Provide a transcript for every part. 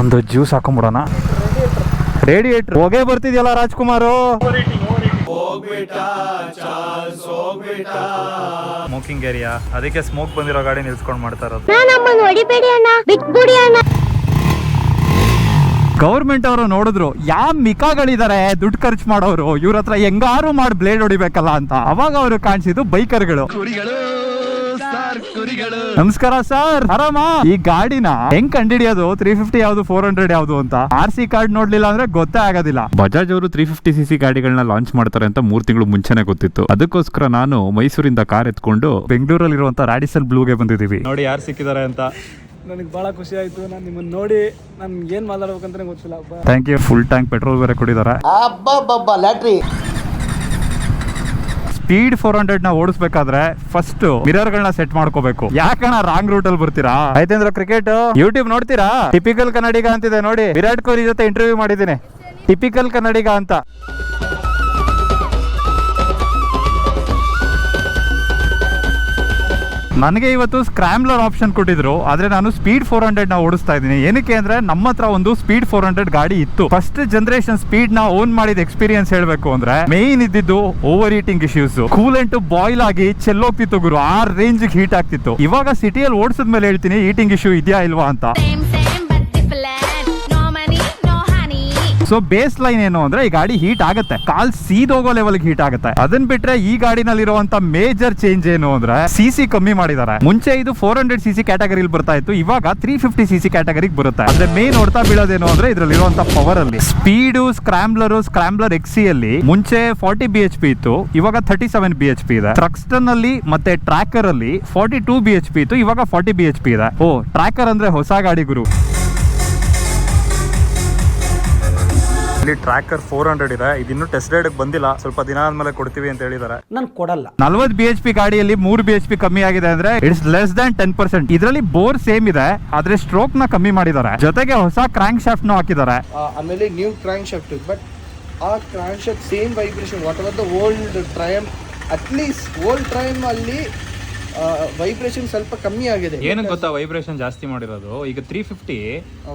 ಒಂದು juice ಹಾಕೊಂಡ್ಬಿಡೋಣ. Radiator ಹೊಗೆ ಬರ್ತಿದ್ಯಲ್ಲ Rajkumar. Smoking area, ಅದಕ್ಕೆ ಸ್ಮೋಕ್ ಬಂದಿರೋ ಗಾಡಿ ನಿಲ್ಸ್ಕೊಂಡ್ ಮಾಡ್ತಾ ಇರೋದು. ಗೌರ್ಮೆಂಟ್ ಅವರು ನೋಡಿದ್ರು ಯಾವ ಮಿಕಾಗಳಿದ್ದಾರೆ ದುಡ್ಡು ಖರ್ಚು ಮಾಡೋರು, ಇವ್ರ ಹತ್ರ ಹೆಂಗಾರು ಮಾಡಿ ಬ್ಲೇಡ್ ಹೊಡಿಬೇಕಲ್ಲ ಅಂತ. ಅವಾಗ ಅವರು ಕಾಣಿಸಿದ್ದು ಬೈಕರ್ಗಳು. ನಮಸ್ಕಾರ ಸರ್, ಆರಾಮ? ಈ ಗಾಡಿನ ಹೆಂಗ್ ಕಂಡಿಡಿಯೋದು 350 ಯಾವ್ದು 400 ಯಾವ್ದು ಅಂತ? RC ಕಾರ್ಡ್ ನೋಡ್ಲಿಲ್ಲ ಅಂದ್ರೆ ಗೊತ್ತೇ ಆಗೋದಿಲ್ಲ. ಬಜಾಜ್ ಅವರು 350cc ಗಾಡಿಗಳನ್ನ ಲಾಂಚ್ ಮಾಡ್ತಾರೆ ಅಂತ 3 ತಿಂಗಳು ಮುಂಚೆನೆ ಗೊತ್ತಿತ್ತು. ಅದಕ್ಕೋಸ್ಕರ ನಾನು ಮೈಸೂರಿಂದ ಕಾರ್ ಎತ್ಕೊಂಡು ಬೆಂಗಳೂರಲ್ಲಿ ಇರುವಂತ ರಾಡಿಸನ್ ಬ್ಲೂಗೆ ಬಂದಿದ್ದೀವಿ. ನೋಡಿ ಯಾರು ಸಿಕ್ಕಿದ್ದಾರೆ ಅಂತ. ನನಗೆ ಬಹಳ ಖುಷಿ ಆಯ್ತು. ನಾನು ನಿಮ್ಮನ್ನ ನೋಡಿ ನನ್ಗೆ ಏನ್ ಮಾತಾಡ್ಬೇಕಂತಾನೆ ಗೊತ್ತಿಲ್ಲ. Thank you. Full tank petrol ಬೇರೆ ಕೊಟ್ಟಿದ್ದಾರೆ. ಸ್ಪೀಡ್ 400 ನ ಓಡಿಸ್ಬೇಕಾದ್ರೆ ಫಸ್ಟ್ ಮಿರರ್ ಗಳನ್ನ ಸೆಟ್ ಮಾಡ್ಕೋಬೇಕು. ಯಾಕಣ ರಾಂಗ್ ರೂಟ್ ಅಲ್ಲಿ ಬರ್ತೀರಾ? ಆಯ್ತಂದ್ರ ಕ್ರಿಕೆಟ್ ಯೂಟ್ಯೂಬ್ ನೋಡ್ತೀರಾ? ಟಿಪಿಕಲ್ ಕನ್ನಡಿಗ ಅಂತಿದೆ ನೋಡಿ. ವಿರಾಟ್ ಕೊಹ್ಲಿ ಜೊತೆ ಇಂಟರ್ವ್ಯೂ ಮಾಡಿದ್ದೀನಿ, ಟಿಪಿಕಲ್ ಕನ್ನಡಿಗ ಅಂತ. ನನಗೆ ಇವತ್ತು ಸ್ಕ್ರಾಮ್ಲರ್ ಆಪ್ಷನ್ ಕೊಟ್ಟಿದ್ರು, ಆದ್ರೆ ನಾನು ಸ್ಪೀಡ್ 400 ನ ಓಡಿಸ್ತಾ ಇದ್ದೀನಿ. ಏನಕ್ಕೆ ಅಂದ್ರೆ ನಮ್ಮ ಹತ್ರ ಒಂದು ಸ್ಪೀಡ್ 400 ಗಾಡಿ ಇತ್ತು. ಫಸ್ಟ್ ಜನರೇಷನ್ ಸ್ಪೀಡ್ ನ ಓನ್ ಮಾಡಿದ ಎಕ್ಸ್ಪೀರಿಯನ್ಸ್ ಹೇಳ್ಬೇಕು ಅಂದ್ರೆ ಮೇನ್ ಇದ್ದಿದ್ದು over heating issues. Coolant boil ಆಗಿ ಚೆಲ್ಲೋಗ್ತಿತ್ತು ಗುರು, ಆ ರೇಂಜ್ ಹೀಟ್ ಆಗ್ತಿತ್ತು. ಇವಾಗ ಸಿಟಿಯಲ್ಲಿ ಓಡಿಸಿದ್ಮೇಲೆ ಹೇಳ್ತೀನಿ ಹೀಟಿಂಗ್ ಇಶ್ಯೂ ಇದೆಯಾ ಇಲ್ವಾ ಅಂತ. ಸೊ ಬೇಸ್ ಲೈನ್ ಏನು ಅಂದ್ರೆ ಈ ಗಾಡಿ ಹೀಟ್ ಆಗುತ್ತೆ, ಕಾಲ್ ಸೀದೋಗೋ ಲೆವೆಲ್ ಹೀಟ್ ಆಗುತ್ತೆ. ಅದನ್ ಬಿಟ್ರೆ ಈ ಗಾಡಿನಲ್ಲಿರುವಂತ ಮೇಜರ್ ಚೇಂಜ್ ಏನು ಅಂದ್ರೆ ಸಿಸಿ ಕಮ್ಮಿ ಮಾಡಿದ್ದಾರೆ. ಮುಂಚೆ ಇದು 400cc ಕ್ಯಾಟಗರಿಲಿ ಬರ್ತಾ ಇತ್ತು, ಇವಾಗ 350cc ಕ್ಯಾಟಗರಿಗೆ ಬರುತ್ತೆ. ಅದ್ರ ಮೇನ್ ಹೊಡ್ತಾ ಬೀಳೋದೇನು ಅಂದ್ರೆ ಇದ್ರಲ್ಲಿರುವಂತ ಪವರ್ ಅಲ್ಲಿ. ಸ್ಪೀಡು ಸ್ಕ್ರಾಂಬ್ಲರ್ XC ಅಲ್ಲಿ ಮುಂಚೆ 40 bhp ಇತ್ತು, ಇವಾಗ 37 bhp ಇದೆ. ಟ್ರಕ್ಸ್ಟನ್ ಅಲ್ಲಿ ಮತ್ತೆ ಟ್ರ್ಯಾಕರ್ ಅಲ್ಲಿ 42 bhp ಇತ್ತು, ಇವಾಗ 40 bhp ಇದೆ. ಓ, ಟ್ರ್ಯಾಕರ್ ಅಂದ್ರೆ ಹೊಸ ಗಾಡಿ ಗುರು. ಇಲ್ಲಿ ಟ್ರ್ಯಾಕರ್ 400 ಇದೆ, ಇದಿನ್ನು ಟೆಸ್ಟ್ ರೈಡ್ ಬಂದಿಲ್ಲ, ಸ್ವಲ್ಪ ದಿನ ಆದ್ಮೇಲೆ ಕೊಡ್ತೀವಿ ಅಂತ ಹೇಳಿದ್ದಾರೆ. ನಾನು ಕೊಡಲ್ಲ. 40 bhp ಗಾಡಿಯಲ್ಲಿ 3 bhp ಕಮ್ಮಿ ಆಗಿದೆ ಅಂದ್ರೆ ಇಟ್ಸ್ ಲೆಸ್ ದನ್ 10%. ಇದರಲ್ಲಿ ಬೋರ್ ಸೇಮ್ ಇದೆ, ಆದ್ರೆ ಸ್ಟ್ರೋಕ್ ನ ಕಮ್ಮಿ ಮಾಡಿದ್ದಾರೆ. ಜೊತೆಗೆ ಹೊಸ ಕ್ರಾಂಕ್ ಶಾಫ್ಟ್ ನು ಹಾಕಿದ್ದಾರೆ. ಆಮೇಲೆ ನ್ಯೂ ಕ್ರಾಂಕ್ ಶಾಫ್ಟ್, ಬಟ್ ಆ crank shaft same vibration whatever the old Triumph. At least old Triumph ಅಲ್ಲಿ ವೈಬ್ರೇಷನ್ ಸ್ವಲ್ಪ ಕಮ್ಮಿ ಆಗಿದೆ. ಏನಕ್ಕೆ ಗೊತ್ತಾ ವೈಬ್ರೇಷನ್ ಜಾಸ್ತಿ ಮಾಡಿರೋದು? ಈಗ 350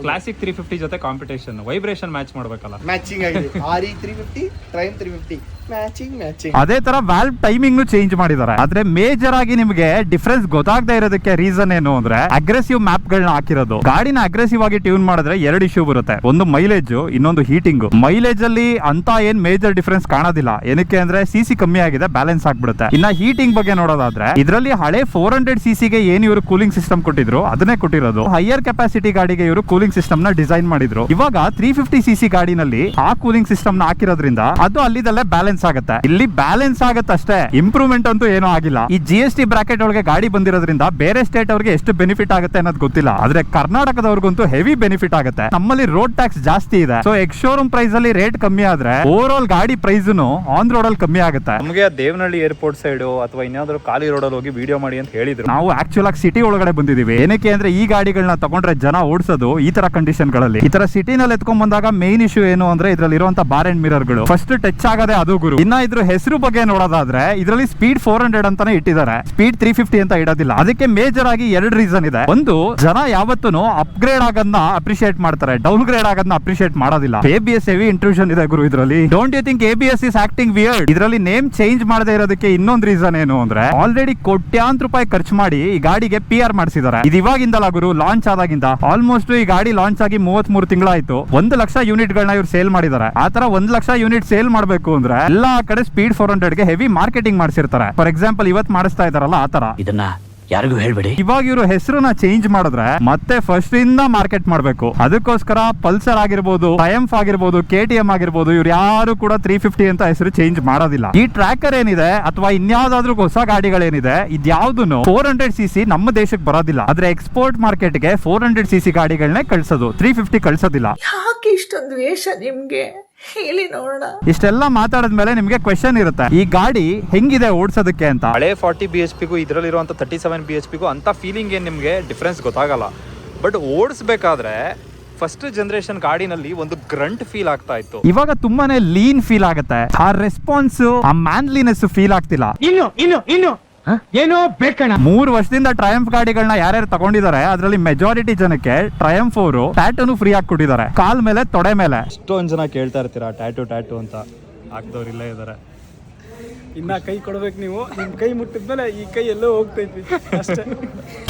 ಕ್ಲಾಸಿಕ್ 350 ಜೊತೆ ಕಾಂಪಿಟೇಷನ್, ವೈಬ್ರೇಷನ್ ಮ್ಯಾಚ್ ಮಾಡ್ಬೇಕಲ್ಲ, ಮ್ಯಾಚಿಂಗ್ ಆಗಿದೆ. RE 350 ಟ್ರೈಮ್ 350 matching. ಅದೇ ತರ ವಾಲ್ವ್ ಟೈಮಿಂಗ್ ಚೇಂಜ್ ಮಾಡಿದ್ದಾರೆ. ಆದ್ರೆ ಮೇಜರ್ ಆಗಿ ನಿಮಗೆ ಡಿಫರೆನ್ಸ್ ಗೊತ್ತಾಗದೆ ಇರೋದಕ್ಕೆ ರೀಸನ್ ಏನು ಅಂದ್ರೆ ಅಗ್ರೆಸಿವ್ ಮ್ಯಾಪ್ ಗಳನ್ನ ಹಾಕಿರೋದು. ಗಾಡಿನ ಅಗ್ರೆಸಿವ್ ಆಗಿ ಟ್ಯೂನ್ ಮಾಡಿದ್ರೆ 2 ಇಶ್ಯೂ ಬರುತ್ತೆ, ಒಂದು ಮೈಲೇಜ್, ಇನ್ನೊಂದು ಹೀಟಿಂಗ್. ಮೈಲೇಜ್ ಅಲ್ಲಿ ಅಂತ ಏನ್ ಮೇಜರ್ ಡಿಫರೆನ್ಸ್ ಕಾಣೋದಿಲ್ಲ, ಏನಕ್ಕೆ ಅಂದ್ರೆ ಸಿಸಿ ಕಮ್ಮಿ ಆಗಿದೆ, ಬ್ಯಾಲೆನ್ಸ್ ಆಗ್ಬಿಡುತ್ತೆ. ಇನ್ನ ಹೀಟಿಂಗ್ ಬಗ್ಗೆ ನೋಡೋದಾದ್ರೆ ಇದರಲ್ಲಿ ಹಳೆ 400cc ಗೆ ಏನ್ ಇವರು ಕೂಲಿಂಗ್ ಸಿಸ್ಟಮ್ ಕೊಟ್ಟಿದ್ರು ಅದನ್ನೇ ಕೊಟ್ಟಿರೋದು. ಹೈಯರ್ ಕೆಪಾಸಿಟಿ ಗಾಡಿಗೆ ಇವರು ಕೂಲಿಂಗ್ ಸಿಸ್ಟಮ್ ನ ಡಿಸೈನ್ ಮಾಡಿದ್ರು. ಇವಾಗ 350cc ಗಾಡಿನಲ್ಲಿ ಆ ಕೂಲಿಂಗ್ ಸಿಸ್ಟಮ್ ನ ಹಾಕಿರೋದ್ರಿಂದ ಅದು ಅಲ್ಲಿದಲ್ಲೇ ಬ್ಯಾಲೆನ್ಸ್ ಆಗುತ್ತೆ. ಇಲ್ಲಿ ಬ್ಯಾಲೆನ್ಸ್ ಆಗುತ್ತೆ ಅಷ್ಟೇ, ಇಂಪ್ರೂವ್ಮೆಂಟ್ ಅಂತೂ ಏನೂ ಆಗಿಲ್ಲ. ಈ GST ಬ್ರಾಕೆಟ್ ಒಳಗೆ ಗಾಡಿ ಬಂದಿರೋದ್ರಿಂದ ಬೇರೆ ಸ್ಟೇಟ್ ಅವ್ರಿಗೆ ಎಷ್ಟು ಬೆನಿಫಿಟ್ ಆಗುತ್ತೆ ಅನ್ನೋದು ಗೊತ್ತಿಲ್ಲ, ಆದ್ರೆ ಕರ್ನಾಟಕದವ್ರಿಗಂತೂ ಹೆವಿ ಬೆನಿಫಿಟ್ ಆಗುತ್ತೆ. ನಮ್ಮಲ್ಲಿ ರೋಡ್ ಟ್ಯಾಕ್ಸ್ ಜಾಸ್ತಿ ಇದೆ, ಸೊ ಎಕ್ಸ್ ಶೋರೂಮ್ ಪ್ರೈಸ್ ಅಲ್ಲಿ ರೇಟ್ ಕಮ್ಮಿ ಆದ್ರೆ ಓವರ್ ಆಲ್ ಗಾಡಿ ಪ್ರೈಸ್ ಆನ್ ರೋಡ್ ಅಲ್ಲಿ ಕಮ್ಮಿ ಆಗುತ್ತೆ. ನಮಗೆ ದೇವನಹಳ್ಳಿ ಏರ್ಪೋರ್ಟ್ ಸೈಡ್ ಅಥವಾ ಇನ್ಯಾವ್ದಾದ್ರು ಖಾಲಿ ರೋಡ್ ಅಲ್ಲಿ ಹೋಗಿ ವಿಡಿಯೋ ಮಾಡಿ ಅಂತ ಹೇಳಿದ್ರು. ನಾವು ಆಕ್ಚುಲ್ ಆಗಿ ಸಿಟಿ ಒಳಗಡೆ ಬಂದಿದೀವಿ. ಏನಕ್ಕೆ ಅಂದ್ರೆ ಈ ಗಾಡಿಗಳನ್ನ ತಗೊಂಡ್ರೆ ಜನ ಓಡಿಸೋದು ಈ ತರ ಕಂಡೀಷನ್ ಗಳಲ್ಲಿ. ಈ ತರ ಸಿಟಿನಲ್ಲಿ ಎತ್ಕೊಂಡ್ ಬಂದಾಗ ಮೇನ್ ಇಶ್ಯೂ ಏನು ಅಂದ್ರೆ ಇದ್ರಲ್ಲಿ ಇರುವಂತ ಬಾರ್ ಅಂಡ್ ಮಿರರ್ ಗಳು ಫಸ್ಟ್ ಟಚ್ ಆಗದೆ ಅದು ಗುರು. ಇನ್ನ ಇದ್ರ ಹೆಸರು ಬಗ್ಗೆ ನೋಡೋದಾದ್ರೆ ಇದರಲ್ಲಿ ಸ್ಪೀಡ್ 400 ಅಂತಾನೆ ಇಟ್ಟಿದ್ದಾರೆ, ಸ್ಪೀಡ್ 350 ಅಂತ ಇಡೋದಿಲ್ಲ. ಅದಕ್ಕೆ ಮೇಜರ್ ಆಗಿ 2 ರೀಸನ್ ಇದೆ. ಒಂದು, ಜನ ಯಾವತ್ತೂ ಅಪ್ಗ್ರೇಡ್ ಆಗೋದನ್ನ ಅಪ್ರಿಶಿಯೇಟ್ ಮಾಡ್ತಾರೆ, ಡೌನ್ ಗ್ರೇಡ್ ಆಗೋದನ್ನ ಅಪ್ರಿಶಿಯೇಟ್ ಮಾಡೋದಿಲ್ಲ. ABS ಹೆವಿ ಇಂಟ್ರೂಷನ್ ಇದೆ ಗುರು ಇದರಲ್ಲಿ. Don't you think ABS is acting weird? ಇದರಲ್ಲಿ ನೇಮ್ ಚೇಂಜ್ ಮಾಡದೇ ಇರೋದಕ್ಕೆ ಇನ್ನೊಂದು ರೀಸನ್ ಏನು ಅಂದ್ರೆ ಆಲ್ರೆಡಿ ಕೋಟ್ಯಾಂತರ ರೂಪಾಯಿ ಖರ್ಚು ಮಾಡಿ ಈ ಗಾಡಿಗೆ PR ಮಾಡಿಸಿದ್ದಾರೆ. ಇದು ಇವಾಗಿಂದಲ್ಲ ಗುರು, ಲಾಂಚ್ ಆದಾಗಿಂದ. ಆಲ್ಮೋಸ್ಟ್ ಈ ಗಾಡಿ ಲಾಂಚ್ ಆಗಿ 33 ತಿಂಗಳಾಯ್ತು. 1 ಲಕ್ಷ ಯೂನಿಟ್ ಗಳನ್ನ ಇವ್ರು ಸೇಲ್ ಮಾಡಿದ್ದಾರೆ. ಆ ತರ 1 ಲಕ್ಷ ಯೂನಿಟ್ ಸೇಲ್ ಮಾಡಬೇಕು ಅಂದ್ರೆ ಎಲ್ಲಾ ಕಡೆ ಸ್ಪೀಡ್ 400 ಗೆ ಹೆವಿ ಮಾರ್ಕೆಟಿಂಗ್ ಮಾಡಿಸಿರ್ತಾರೆ. ಫಾರ್ ಎಕ್ಸಾಂಪಲ್ ಇವತ್ತು ಮಾಡಿಸ್ತಾ ಇದಾರಲ್ಲ ಆ ತರ. ಇದನ್ನ ಯಾರಿಗೂ ಹೇಳ್ಬೇಡಿ. ಇವಾಗ ಇವರು ಹೆಸರನ್ನ ಚೇಂಜ್ ಮಾಡಿದ್ರೆ ಮತ್ತೆ ಫಸ್ಟ್ ಇಂದ ಮಾರ್ಕೆಟ್ ಮಾಡಬೇಕು. ಅದಕ್ಕೋಸ್ಕರ ಪಲ್ಸರ್ ಆಗಿರ್ಬೋದು, ಟ್ರಯಂಫ್ ಆಗಿರ್ಬೋದು, KTM ಆಗಿರ್ಬೋದು, ಇವ್ರು ಯಾರು ಕೂಡ 350 ಅಂತ ಹೆಸರು ಚೇಂಜ್ ಮಾಡೋದಿಲ್ಲ. ಈ ಟ್ರ್ಯಾಕರ್ ಏನಿದೆ ಅಥವಾ ಇನ್ಯಾವ್ದಾದ್ರು ಹೊಸ ಗಾಡಿಗಳೇನಿದೆ ಇದ್ಯಾವ್ದು 400cc ನಮ್ಮ ದೇಶಕ್ಕೆ ಬರೋದಿಲ್ಲ. ಆದ್ರೆ ಎಕ್ಸ್ಪೋರ್ಟ್ ಮಾರ್ಕೆಟ್ ಗೆ 400cc ಗಾಡಿಗಳನ್ನೇ ಕಳ್ಸೋದು, 350 ಕಳ್ಸೋದಿಲ್ಲ. ಯಾಕೆ ಇಷ್ಟೊಂದು ವೇಷ ನಿಮ್ಗೆ ಹೇಳಿ ನೋಡೋಣ. ಇಷ್ಟೆಲ್ಲ ಮಾತಾಡಿದ್ಮೇಲೆ ನಿಮ್ಗೆ ಕ್ವೆಶ್ಚನ್ ಇರುತ್ತೆ, ಈ ಗಾಡಿ ಹೆಂಗಿದೆ ಓಡಿಸೋದಕ್ಕೆ ಅಂತ. ಹಳೆ 40 bhp ಗೂ ಇದರಲ್ಲಿರುವಂತ 37 bhp ಗೂ ಅಂತ ಫೀಲಿಂಗ್ ಏನ್ ನಿಮ್ಗೆ ಡಿಫ್ರೆನ್ಸ್ ಗೊತ್ತಾಗಲ್ಲ. ಬಟ್ ಓಡಿಸ್ಬೇಕಾದ್ರೆ ಫಸ್ಟ್ ಜನರೇಷನ್ ಗಾಡಿನಲ್ಲಿ ಒಂದು ಗ್ರಂಟ್ ಫೀಲ್ ಆಗ್ತಾ ಇತ್ತು, ಇವಾಗ ತುಂಬಾನೇ ಲೀನ್ ಫೀಲ್ ಆಗುತ್ತೆ. ಆ ರೆಸ್ಪಾನ್ಸ್, ಆ ಮ್ಯಾನ್ಲಿನೆಸ್ ಫೀಲ್ ಆಗ್ತಿಲ್ಲ. ಇನ್ನು ಏನೋ ಬೇಕಣ್ಣ. 3 ವರ್ಷದಿಂದ ಟ್ರಯಂಫ್ ಗಾಡಿಗಳನ್ನ ಯಾರ್ಯಾರು ತಗೊಂಡಿದ್ದಾರೆ ಅದರಲ್ಲಿ ಮೆಜಾರಿಟಿ ಜನಕ್ಕೆ ಟ್ರಯಂಫ್ ಅವರು ಟ್ಯಾಟೂನು ಫ್ರೀ ಆಗಿ ಕೊಟ್ಟಿದ್ದಾರೆ, ಕಾಲ್ ಮೇಲೆ ತೊಡೆ ಮೇಲೆ. ಎಷ್ಟೊಂದು ಜನ ಕೇಳ್ತಾ ಇರ್ತೀರಾ ಟ್ಯಾಟೂ ಅಂತ, ಹಾಕ್ದವ್ರು ಇಲ್ಲೇ ಇದ್ದಾರೆ. ಇನ್ನ ಕೈ ಕೊಡ್ಬೇಕು ನೀವು, ನಿಮ್ ಕೈ ಮುಟ್ಟಿದ್ಮೇಲೆ ಈ ಕೈ ಎಲ್ಲೋ ಹೋಗ್ತೈತಿ ಅಷ್ಟೇ.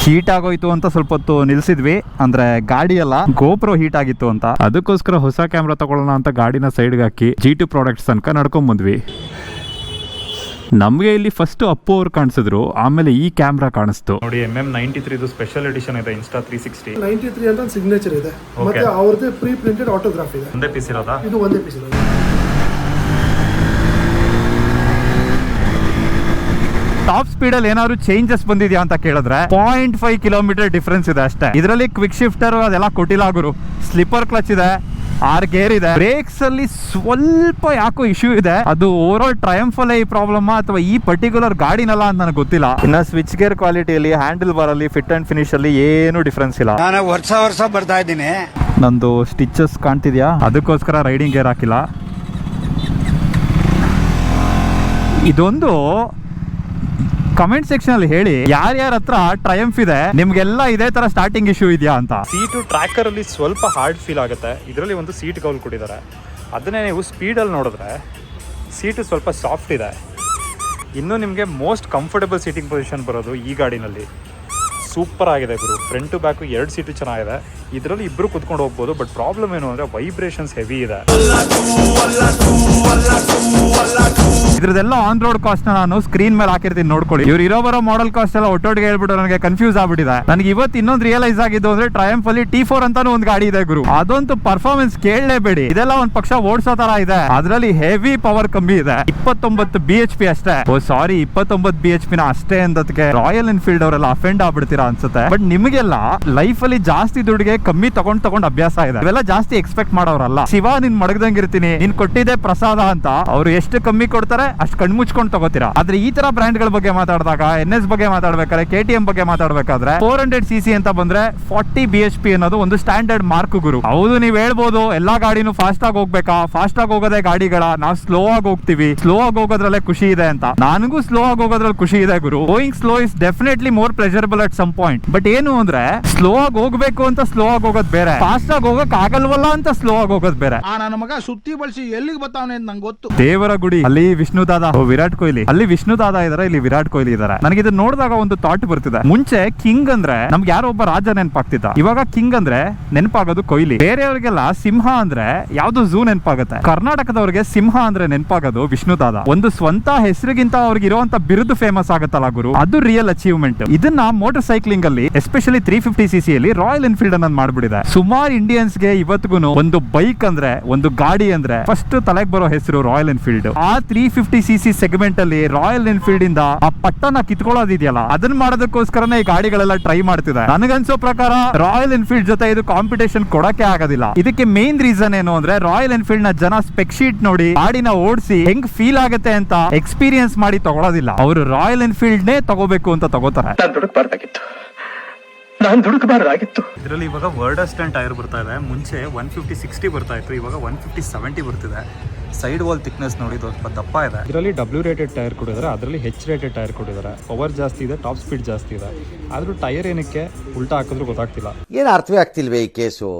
ಹೀಟ್ ಆಗೋಯ್ತು ಅಂತ ಸ್ವಲ್ಪ ಹೊತ್ತು ನಿಲ್ಸಿದ್ವಿ, ಅಂದ್ರೆ ಗಾಡಿ ಎಲ್ಲ ಗೋಪ್ರೋ ಹೀಟ್ ಆಗಿತ್ತು ಅಂತ. ಅದಕ್ಕೋಸ್ಕರ ಹೊಸ ಕ್ಯಾಮ್ರಾ ತಗೊಳ್ಳೋಣ ಅಂತ ಗಾಡಿನ ಸೈಡ್ಗೆ ಹಾಕಿ G2 ಪ್ರಾಡಕ್ಟ್ಸ್ ತನಕ ನಡ್ಕೊಂಡ್ ಬಂದ್ವಿ. ನಮಗೆ ಇಲ್ಲಿ ಫಸ್ಟ್ ಅಪ್ಪು ಅವ್ರು ಕಾಣಿಸಿದ್ರು, ಆಮೇಲೆ ಈ ಕ್ಯಾಮ್ರಾ ಕಾಣಿಸ್ತು ನೋಡಿ. MM93 ಸ್ಪೆಷಲ್ ಎಡಿಷನ್ ಇದೆ, ಇನ್ಸ್ಟಾ 360 93 ಅಂತ ಸಿಗ್ನೇಚರ್ ಇದೆ, ಮತ್ತೆ ಅವ್ರದ್ದೇ ಪ್ರೀ ಪ್ರಿಂಟೆಡ್ ಆಟೋಗ್ರಾಫ್ ಇದೆ. ಒಂದೇ ಪೀಸ್ ಇರೋದಾ? ಇದು ಒಂದೇ ಪೀಸ್ ಇರೋದು. ಟಾಪ್ ಸ್ಪೀಡ್ ಅಲ್ಲಿ ಏನಾದ್ರು ಚೇಂಜಸ್ ಬಂದಿದ್ಯಾ ಅಂತ ಕೇಳಿದ್ರೆ 0.5 ಕಿಲೋಮೀಟರ್ ಡಿಫರೆನ್ಸ್ ಇದೆ ಅಷ್ಟೇ. ಇದರಲ್ಲಿ ಕ್ವಿಕ್ ಶಿಫ್ಟರ್ ಅದೆಲ್ಲ ಕೊಟ್ಟಿಲ್ಲ ಗುರು. ಸ್ಲಿಪ್ಪರ್ ಕ್ಲಚ್ ಇದೆ, 6 ಗೇರ್ ಇದೆ. ಬ್ರೇಕ್ಸ್ ಅಲ್ಲಿ ಸ್ವಲ್ಪ ಯಾಕೋ ಇಶ್ಯೂ ಇದೆ, ಅದು ಓವರ್ ಆಲ್ ಟ್ರಯಂಫ್ ಅಲ್ಲೇ ಈ ಪ್ರಾಬ್ಲಮ್ ಅಥವಾ ಈ ಪರ್ಟಿಕ್ಯುಲರ್ ಗಾಡಿನಲ್ಲ ಅಂತ ನನಗೆ ಗೊತ್ತಿಲ್ಲ. ಇನ್ನ ಸ್ವಿಚ್ ಗೇರ್ ಕ್ವಾಲಿಟಿಯಲ್ಲಿ, ಹ್ಯಾಂಡಲ್ ಬಾರ್ ಅಲ್ಲಿ, ಫಿಟ್ ಅಂಡ್ ಫಿನಿಶ್ ಅಲ್ಲಿ ಏನು ಡಿಫರೆನ್ಸ್ ಇಲ್ಲ. ನಾನು ವರ್ಷ ಬರ್ತಾ ಇದ್ದೀನಿ. ನಂದು ಸ್ಟಿಚಸ್ ಕಾಣ್ತಿದ್ಯಾ, ಅದಕ್ಕೋಸ್ಕರ ರೈಡಿಂಗ್ ಗೇರ್ ಹಾಕಿಲ್ಲ. ಇದೊಂದು ಕಮೆಂಟ್ ಸೆಕ್ಷನ್ ಅಲ್ಲಿ ಹೇಳಿ ಯಾರ್ಯಾರ ಹತ್ರ ಟ್ರಯಂಫ್ ಇದೆ, ನಿಮ್ಗೆಲ್ಲ ಇದೇ ತರ ಸ್ಟಾರ್ಟಿಂಗ್ ಇಶ್ಯೂ ಇದೆಯಾ ಅಂತ. ಸೀಟು ಟ್ರ್ಯಾಕರ್ ಅಲ್ಲಿ ಸ್ವಲ್ಪ ಹಾರ್ಡ್ ಫೀಲ್ ಆಗುತ್ತೆ. ಇದರಲ್ಲಿ ಒಂದು ಸೀಟ್ ಕೌಲ್ ಕೊಟ್ಟಿದ್ದಾರೆ, ಅದನ್ನೇ ನೀವು ಸ್ಪೀಡಲ್ಲಿ ನೋಡಿದ್ರೆ ಸೀಟು ಸ್ವಲ್ಪ ಸಾಫ್ಟ್ ಇದೆ. ಇನ್ನು ನಿಮಗೆ ಮೋಸ್ಟ್ ಕಂಫರ್ಟಬಲ್ ಸೀಟಿಂಗ್ ಪೊಸಿಷನ್ ಬರೋದು ಈ ಗಾಡಿನಲ್ಲಿ. ಸೂಪರ್ ಆಗಿದೆ ಗುರು. ಫ್ರಂಟ್ ಟು ಬ್ಯಾಕು 2 ಸೀಟು ಚೆನ್ನಾಗಿದೆ. ಇದರಲ್ಲಿ ಇಬ್ಬರು ಕುತ್ಕೊಂಡು ಹೋಗ್ಬೋದು. ಬಟ್ ಪ್ರಾಬ್ಲಮ್ ಏನು ಅಂದರೆ ವೈಬ್ರೇಷನ್ಸ್ ಹೆವಿ ಇದೆ. ಇದ್ರದೆಲ್ಲ ಆನ್ ರೋಡ್ ಕಾಸ್ಟ್ ನಾನು ಸ್ಕ್ರೀನ್ ಮೇಲೆ ಹಾಕಿರ್ತೀನಿ, ನೋಡ್ಕೊಳ್ಳಿ. ಇವ್ರು ಇರೋ ಬರೋ ಮಾಡಲ್ ಕಾಸ್ಟ್ ಎಲ್ಲ ಒಟ್ಟೊಟ್ಟಿಗೆ ಹೇಳ್ಬಿಟ್ಟು ನನಗೆ ಕನ್ಫ್ಯೂಸ್ ಆಗ್ಬಿಟ್ಟಿದೆ. ನನಗೆ ಇವತ್ತು ಇನ್ನೊಂದು ರಿಯಲೈಸ್ ಆಗಿದ್ದು ಅಂದ್ರೆ ಟ್ರಯಂಫ್ ಅಲ್ಲಿ T4 ಅಂತಾನು ಒಂದು ಗಾಡಿ ಇದೆ ಗುರು. ಅದಂತೂ ಪರ್ಫಾರ್ಮೆನ್ಸ್ ಕೇಳಲೇಬೇಡಿ. ಇದೆಲ್ಲ ಒಂದ್ ಪಕ್ಷ ಓಡಿಸೋ ತರ ಇದೆ. ಅದರಲ್ಲಿ ಹೆವಿ ಪವರ್ ಕಮ್ಮಿ ಇದೆ, 29 BHP ಅಷ್ಟೇ. ಓ ಸಾರಿ, 29 BHP ನ ಅಷ್ಟೇ ಅಂದಕ್ಕೆ ರಾಯಲ್ ಎನ್ಫೀಲ್ಡ್ ಅವರೆಲ್ಲ ಅಫೆಂಡ್ ಆಗ್ಬಿಡ್ತೀರಾ ಅನ್ಸುತ್ತೆ. ಬಟ್ ನಿಮಗೆಲ್ಲ ಲೈಫ್ ಅಲ್ಲಿ ಜಾಸ್ತಿ ದುಡ್ಡಿಗೆ ಕಮ್ಮಿ ತಗೊಂಡ್ ಅಭ್ಯಾಸ ಇದೆ. ಇವೆಲ್ಲ ಜಾಸ್ತಿ ಎಕ್ಸ್ಪೆಕ್ಟ್ ಮಾಡೋರಲ್ಲ. ಶಿವ ನಿನ್ ಮಡಗ್ದಂಗಿರ್ತೀನಿ, ನೀನ್ ಕೊಟ್ಟಿದ್ದೆ ಪ್ರಸಾದ ಅಂತ ಅವ್ರು ಎಷ್ಟು ಕಮ್ಮಿ ಕೊಡ್ತಾರೆ ಅಷ್ಟು ಕಣ್ಮುಚ್ಕೊಂಡು ತಗೋತೀರಾ. ಆದ್ರೆ ಈ ತರ ಬ್ರ್ಯಾಂಡ್ ಗಳ ಬಗ್ಗೆ ಮಾತಾಡಿದಾಗ, NS ಬಗ್ಗೆ ಮಾತಾಡ್ಬೇಕಾದ್ರೆ, KTM ಬಗ್ಗೆ ಮಾತಾಡ್ಬೇಕಾದ್ರೆ 400cc ಅಂತ ಬಂದ್ರೆ 40 BHP ಅನ್ನೋದು ಒಂದು ಸ್ಟ್ಯಾಂಡರ್ಡ್ ಮಾರ್ಕ್ ಗುರು. ಹೌದು, ನೀವ್ ಹೇಳ್ಬೋದು ಎಲ್ಲಾ ಗಾಡಿನೂ ಫಾಸ್ಟ್ ಆಗಿ ಹೋಗ್ಬೇಕಾ, ಫಾಸ್ಟ್ ಆಗಿ ಹೋಗೋದೇ ಗಾಡಿಗಳ, ನಾವು ಸ್ಲೋ ಆಗಿ ಹೋಗ್ತೀವಿ, ಸ್ಲೋ ಆಗಿ ಹೋಗೋದ್ರಲ್ಲೇ ಖುಷಿ ಇದೆ ಅಂತ. ನನಗೂ ಸ್ಲೋ ಆಗಿ ಹೋಗೋದ್ರಲ್ಲಿ ಖುಷಿ ಇದೆ ಗುರು. Going slow is definitely more pleasurable at some point. But ಏನು ಅಂದ್ರೆ ಸ್ಲೋ ಆಗಿ ಹೋಗ್ಬೇಕು ಅಂತ ಸ್ಲೋ ಆಗಿ ಹೋಗೋದ್ ಬೇರೆ, ಫಾಸ್ಟ್ ಆಗಿ ಹೋಗಕ್ ಆಗಲ್ವಲ್ಲ ಅಂತ ಸ್ಲೋ ಆಗಿ ಹೋಗೋದ್ ಬೇರೆ. ನನ್ನ ಮಗ ಸುತ್ತಿ ಬಳಸಿ ಎಲ್ಲಿಗೆ ಬರ್ತಾವನೆ ಅಂತ ನಂಗೆ ಗೊತ್ತು. ದೇವರ ಗುಡಿ ಅಲ್ಲಿ ವಿಷ್ಣು ದಾದ, ವಿರಾಟ್ ಕೊಹ್ಲಿ ಅಲ್ಲಿ ವಿಷ್ಣು ದಾದ ಇದಾರೆ, ಇಲ್ಲಿ ವಿರಾಟ್ ಕೊಹ್ಲಿ ಇದಾರೆ. ನನಗೆ ಇದು ನೋಡಿದಾಗ ಒಂದು ಥಾಟ್ ಬರ್ತಿದೆ. ಮುಂಚೆ ಕಿಂಗ್ ಅಂದ್ರೆ ನಮ್ಗೆ ಯಾರೋ ಒಬ್ಬ ರಾಜ ನೆನಪಾಗ್ತಿದ್ದ, ಇವಾಗ ಕಿಂಗ್ ಅಂದ್ರೆ ನೆನಪಾಗೋದು ಕೊಹ್ಲಿ. ಬೇರೆಯವ್ರಿಗೆಲ್ಲ ಸಿಂಹ ಅಂದ್ರೆ ಯಾವ್ದು ಝೂ ನೆನಪಾಗುತ್ತೆ. ಕರ್ನಾಟಕದವ್ರಿಗೆ ಸಿಂಹ ಅಂದ್ರೆ ನೆನಪಾಗೋದು ವಿಷ್ಣು ದಾದ. ಒಂದು ಸ್ವಂತ ಹೆಸರಿಗಿಂತ ಅವ್ರಿಗೆ ಇರುವಂತ ಬಿರುದು ಫೇಮಸ್ ಆಗುತ್ತಲ್ಲ ಗುರು, ಅದು ರಿಯಲ್ ಅಚೀವ್ಮೆಂಟ್. ಇದನ್ನ ಮೋಟರ್ ಸೈಕ್ಲಿಂಗ್ ಅಲ್ಲಿ ಎಸ್ಪೆಷಲಿ 350cc ಅಲ್ಲಿ ರಾಯಲ್ ಎನ್ಫೀಲ್ಡ್ ಅನ್ನೋದು ಮಾಡ್ಬಿಡಿದೆ. ಸುಮಾರು ಇಂಡಿಯನ್ಸ್ ಗೆ ಇವತ್ತಿಗೂ ಒಂದು ಬೈಕ್ ಅಂದ್ರೆ, ಒಂದು ಗಾಡಿ ಅಂದ್ರೆ ಫಸ್ಟ್ ತಲೆಗೆ ಬರೋ ಹೆಸರು ರಾಯಲ್ ಎನ್ಫೀಲ್ಡ್. ಆ 350cc ಸೆಗ್ಮೆಂಟ್ ಅಲ್ಲಿ ರಾಯಲ್ ಎನ್ಫೀಲ್ಡ್ ಇಂದ ಆ ಪಟ್ಟನ ಕಿತ್ಕೊಳ್ಳೋದಿದೆಯಲ್ಲ, ಅದನ್ನ ಮಾಡೋದಕ್ಕೋಸ್ಕರನೇ ಈ ಗಾಡಿಗಳೆಲ್ಲ ಟ್ರೈ ಮಾಡ್ತಿದೆ. ನನಗನ್ಸೋ ಪ್ರಕಾರ ರಾಯಲ್ ಎನ್ಫೀಲ್ಡ್ ಜೊತೆ ಇದು ಕಾಂಪಿಟೇಷನ್ ಕೊಡಕ್ಕೆ ಆಗೋದಿಲ್ಲ. ಇದಕ್ಕೆ ಮೇನ್ ರೀಸನ್ ಏನು ಅಂದ್ರೆ ರಾಯಲ್ ಎನ್ಫೀಲ್ಡ್ ನ ಜನ ಸ್ಪೆಕ್ ಶೀಟ್ ನೋಡಿ ಗಾಡಿನ ಓಡಿಸಿ ಹೆಂಗ್ ಫೀಲ್ ಆಗುತ್ತೆ ಅಂತ ಎಕ್ಸ್ಪೀರಿಯನ್ಸ್ ಮಾಡಿ ತಗೊಳ್ಳೋದಿಲ್ಲ. ಅವರು ರಾಯಲ್ ಎನ್ಫೀಲ್ಡ್ ನೇ ತಗೋಬೇಕು ಅಂತ ತಗೋತಾರೆ. ನಾನು ದುಡುಕಬಾರ್ದಾಗಿತ್ತು. ಇದರಲ್ಲಿ ಇವಾಗ ವರ್ಡಸ್ಟನ್ ಟೈರ್ ಬರ್ತಾ ಇದೆ. ಮುಂಚೆ 150/60 ಬರ್ತಾ ಇತ್ತು, ಇವಾಗ 150/70 ಬರ್ತಿದೆ. ಸೈಡ್ ವಾಲ್ ಥಿಕ್ನೆಸ್ ನೋಡಿ ಸ್ವಲ್ಪ ದಪ್ಪ ಇದೆ. ಇದರಲ್ಲಿ W ರೇಟೆಡ್ ಟೈರ್ ಕೊಟ್ಟಿದ್ದಾರೆ, ಅದರಲ್ಲಿ H ರೇಟೆಡ್ ಟೈರ್ ಕೊಟ್ಟಿದ್ದಾರೆ. ಪವರ್ ಜಾಸ್ತಿ ಇದೆ, ಟಾಪ್ ಸ್ಪೀಡ್ ಜಾಸ್ತಿ ಇದೆ. ಆದ್ರೂ ಟೈರ್ ಏನಕ್ಕೆ ಉಲ್ಟಾ ಹಾಕಿದ್ರು ಗೊತ್ತಾಗ್ತಿಲ್ಲ. ಏನು ಅರ್ಥವೇ ಆಗ್ತಿಲ್ವೇ ಈ ಕೇಸು?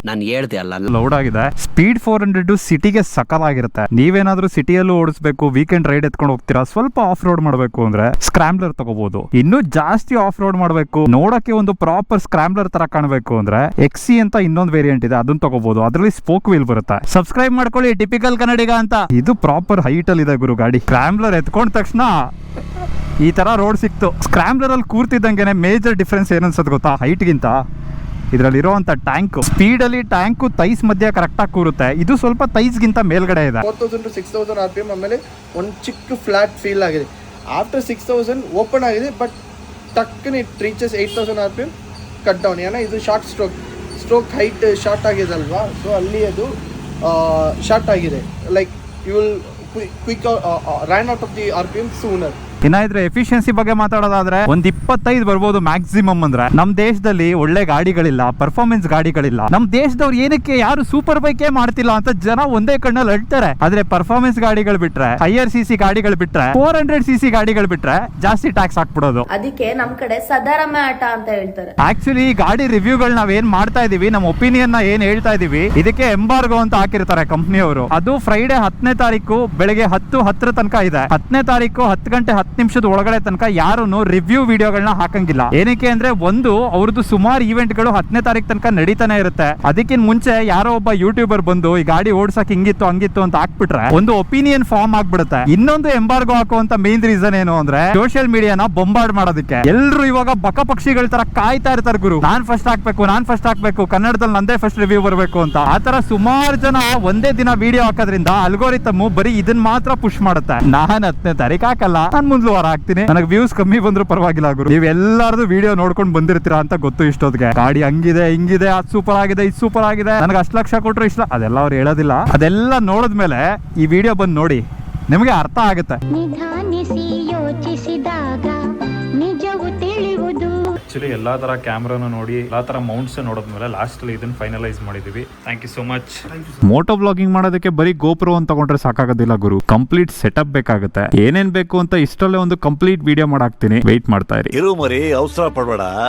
ನಾನು ಹೇಳ್ದೆ ಅಲ್ಲ, ಲೌಡ್ ಆಗಿದೆ. ಸ್ಪೀಡ್ 400 ಸಿಟಿಗೆ ಸಕಲಾಗಿರುತ್ತೆ. ನೀವೇನಾದ್ರೂ ಸಿಟಿಯಲ್ಲೂ ಓಡಿಸ್ಬೇಕು, ವೀಕೆಂಡ್ ರೈಡ್ ಎತ್ಕೊಂಡು ಹೋಗ್ತೀರಾ, ಸ್ವಲ್ಪ ಆಫ್ ರೋಡ್ ಮಾಡಬೇಕು ಅಂದ್ರೆ ಸ್ಕ್ರಾಂಬ್ಲರ್ ತಗೋಬಹುದು. ಇನ್ನೂ ಜಾಸ್ತಿ ಆಫ್ ರೋಡ್ ಮಾಡಬೇಕು, ನೋಡಕ್ಕೆ ಒಂದು ಪ್ರಾಪರ್ ಸ್ಕ್ರಾಂಬ್ಲರ್ ತರ ಕಾಣಬೇಕು ಅಂದ್ರೆ XC ಅಂತ ಇನ್ನೊಂದು ವೇರಿಯಂಟ್ ಇದೆ, ಅದನ್ನ ತಗೋಬಹುದು. ಅದರಲ್ಲಿ ಸ್ಪೋಕ್ ವೀಲ್ ಬರುತ್ತೆ. ಸಬ್ಸ್ಕ್ರೈಬ್ ಮಾಡ್ಕೊಳ್ಳಿ ಟಿಪಿಕಲ್ ಕನ್ನಡಿಗ ಅಂತ. ಇದು ಪ್ರಾಪರ್ ಹೈಟ್ ಅಲ್ಲಿ ಇದೆ ಗುರು ಗಾಡಿ. ಸ್ಕ್ರಾಂಬ್ಲರ್ ಎತ್ಕೊಂಡ ತಕ್ಷಣ ಈ ತರ ರೋಡ್ ಸಿಕ್ತು. ಸ್ಕ್ರಾಂಬ್ಲರ್ ಅಲ್ಲಿ ಕೂರ್ತಿದ್ದಂಗೆನೆ ಮೇಜರ್ ಡಿಫ್ರೆನ್ಸ್ ಏನನ್ಸದ್ ಗೊತ್ತಾ, ಹೈಟ್ ಗಿಂತ ಇದರಲ್ಲಿರುವಂತ ಟ್ಯಾಂಕ್ ಸ್ಪೀಡ್ ಅಲ್ಲಿ ಟ್ಯಾಂಕ್ ತೈಸ್ ಮಧ್ಯ ಕರೆಕ್ಟ್ ಆಗಿ ಕೂರುತ್ತೆ. ಇದು ಸ್ವಲ್ಪ ತೈಸ್ ಗಿಂತ ಮೇಲ್ಗಡೆ ಇದೆ. 4000 to 6000 RPM ಆಮೇಲೆ ಒಂದು ಚಿಕ್ಕ ಫ್ಲಾಟ್ ಫೀಲ್ ಆಗಿದೆ. ಆಫ್ಟರ್ 6000 ಓಪನ್ ಆಗಿದೆ, ಬಟ್ ಟಕ್ಕನೆ it reaches 8000 RPM cut down. ಏನೋ ಇದು ಶಾರ್ಟ್ ಸ್ಟ್ರೋಕ್ ಹೈಟ್ ಶಾರ್ಟ್ ಆಗಿದೆ ಅಲ್ವಾ, ಸೊ ಅಲ್ಲಿ ಅದು ಶಾರ್ಟ್ ಆಗಿದೆ. Like you will quick ran out of the RPM sooner. ಇನ್ನ ಇದ್ರ ಎಫಿಷಿಯನ್ಸಿ ಬಗ್ಗೆ ಮಾತಾಡೋದಾದ್ರೆ ಒಂದ್ 25 ಬರ್ಬೋದು ಮ್ಯಾಕ್ಸಿಮಮ್. ಅಂದ್ರೆ ನಮ್ ದೇಶದಲ್ಲಿ ಒಳ್ಳೆ ಗಾಡಿಗಳಿಲ್ಲ, ಪರ್ಫಾರ್ಮೆನ್ಸ್ ಗಾಡಿಗಳಿಲ್ಲ. ನಮ್ ದೇಶದವ್ರು ಏನಕ್ಕೆ ಯಾರು ಸೂಪರ್ ಬೈಕೇ ಮಾಡ್ತಿಲ್ಲ ಅಂತ ಜನ ಒಂದೇ ಕಣ್ಣಲ್ಲಿ ಅಳ್ತಾರೆ. ಆದ್ರೆ ಪರ್ಫಾರ್ಮೆನ್ಸ್ ಗಾಡಿಗಳು ಬಿಟ್ರೆ, ಹೈಯರ್ ಸಿಸಿ ಗಾಡಿಗಳು ಬಿಟ್ರೆ, 400 ಸಿಸಿ ಗಾಡಿಗಳು ಬಿಟ್ರೆ ಜಾಸ್ತಿ ಟ್ಯಾಕ್ಸ್ ಹಾಕ್ಬಿಡೋದು. ಅದಕ್ಕೆ ನಮ್ ಕಡೆ ಸದಾರಮ್ಮೆ ಆಟ ಅಂತ ಹೇಳ್ತಾರೆ. ಆಕ್ಚುಲಿ ಈ ಗಾಡಿ ರಿವ್ಯೂಗಳು ನಾವ್ ಏನ್ ಮಾಡ್ತಾ ಇದೀವಿ, ನಮ್ಮ ಒಪಿನಿಯನ್ ನ ಏನ್ ಹೇಳ್ತಾ ಇದೀವಿ, ಇದಕ್ಕೆ ಎಂಬಾರ್ಗೋ ಅಂತ ಹಾಕಿರ್ತಾರೆ ಕಂಪ್ನಿಯವರು. ಅದು ಫ್ರೈಡೆ 10ನೇ ತಾರೀಕು ಬೆಳಗ್ಗೆ 10 ತನಕ ಇದೆ. 10ನೇ ತಾರೀಕು 10 ಗಂಟೆ 10 ನಿಮಿಷದ ಒಳಗಡೆ ತನಕ ಯಾರು ರಿವ್ಯೂ ವಿಡಿಯೋಗಳನ್ನ ಹಾಕಂಗಿಲ್ಲ. ಏನಕ್ಕೆ ಅಂದ್ರೆ ಒಂದು ಅವ್ರದ್ದು ಸುಮಾರು ಈವೆಂಟ್ ಗಳು 10ನೇ ತಾರೀಕು ತನಕ ನಡೀತಾನೆ ಇರುತ್ತೆ. ಅದಕ್ಕಿಂತ ಮುಂಚೆ ಯಾರೋ ಒಬ್ಬ ಯೂಟ್ಯೂಬರ್ ಬಂದು ಈ ಗಾಡಿ ಓಡ್ಸಕ್ ಹಿಂಗಿತ್ತು ಹಂಗಿತ್ತು ಅಂತ ಹಾಕ್ಬಿಟ್ರೆ ಒಂದು ಒಪಿನಿಯನ್ ಫಾರ್ಮ್ ಆಗ್ಬಿಡುತ್ತೆ. ಇನ್ನೊಂದು ಎಂಬಾರ್ಗೋ ಹಾಕುವಂತ ಮೇನ್ ರೀಸನ್ ಏನು ಅಂದ್ರೆ ಸೋಷಿಯಲ್ ಮೀಡಿಯಾನ ಬೊಂಬಾರ್ಡ್ ಮಾಡೋದಕ್ಕೆ. ಎಲ್ರು ಇವಾಗ ಬಕ ಪಕ್ಷಿಗಳ ತರ ಕಾಯ್ತಾ ಇರ್ತಾರೆ ಗುರು, ನಾನ್ ಫಸ್ಟ್ ಹಾಕ್ಬೇಕು, ಕನ್ನಡದಲ್ಲಿ ನಂದೇ ಫಸ್ಟ್ ರಿವ್ಯೂ ಬರ್ಬೇಕು ಅಂತ. ಆತರ ಸುಮಾರು ಜನ ಒಂದೇ ದಿನ ವಿಡಿಯೋ ಹಾಕೋದ್ರಿಂದ ಅಲ್ಗೋರಿಥಮ್ ಬರೀ ಇದನ್ನ ಮಾತ್ರ ಪುಷ್ ಮಾಡುತ್ತೆ. ನಾನ್ 10ನೇ ತಾರೀಕು ಹಾಕಲ್ಲ, ನಾನ್ ಮುಂದ್ಲು ವಾರ ಹಾಕ್ತೀನಿ, ನನಗೆ ವ್ಯೂಸ್ ಕಮ್ಮಿ ಬಂದ್ರು ಪರವಾಗಿಲ್ಲ ಗುರು. ನೀವ್ ಎಲ್ಲಾರ್ದು ವಿಡಿಯೋ ನೋಡ್ಕೊಂಡು ಬಂದಿರ್ತೀರಾ ಅಂತ ಗೊತ್ತು ಇಷ್ಟೊತ್ತಿಗೆ. ಗಾಡಿ ಹಂಗಿದೆ ಹಿಂಗಿದೆ, ಅದು ಸೂಪರ್ ಆಗಿದೆ, ಇದು ಸೂಪರ್ ಆಗಿದೆ, ನನಗೆ 10 ಲಕ್ಷ ಕೊಟ್ರು ಇಷ್ಟ, ಅದೆಲ್ಲ ಅವ್ರು ಹೇಳೋದಿಲ್ಲ. ಅದೆಲ್ಲ ನೋಡಿದ್ಮೇಲೆ ಈ ವಿಡಿಯೋ ಬಂದು ನೋಡಿ, ನಿಮಗೆ ಅರ್ಥ ಆಗುತ್ತೆ. ನಿಧಾನಿಸಿ ಯೋಚಿಸಿದಾಗ ನಿಜವು ತಿಳಿಯುವುದು. ಆಕ್ಚುಲಿ ಎಲ್ಲಾ ತರ ಕ್ಯಾಮ್ರಾನು ನೋಡಿ, ಎಲ್ಲಾ ತರ ಮೌಂಟ್ಸ್ ನೋಡಿದ್ಮೇಲೆ ಲಾಸ್ಟ್ ಅಲ್ಲಿ ಇದನ್ನ ಫೈನಲೈಸ್ ಮಾಡಿದೀವಿ. Thank you so much. Moto blogging ಮಾಡೋದಕ್ಕೆ ಬರೀ ಗೋಪ್ರೋ ಅಂತ ತಗೊಂಡ್ರೆ ಸಾಕಾಗೋದಿಲ್ಲ ಗುರು, ಕಂಪ್ಲೀಟ್ ಸೆಟಪ್ ಬೇಕಾಗುತ್ತೆ. ಏನೇನ್ ಬೇಕು ಅಂತ ಇಷ್ಟರಲ್ಲೇ ಒಂದು ಕಂಪ್ಲೀಟ್ ವಿಡಿಯೋ ಮಾಡಾಕ್ತೀನಿ, ವೆಯ್ಟ್ ಮಾಡ್ತಾ ಇರಿ. ಇರು ಮರಿ, ಅವಸರ ಪಡಬೇಡ.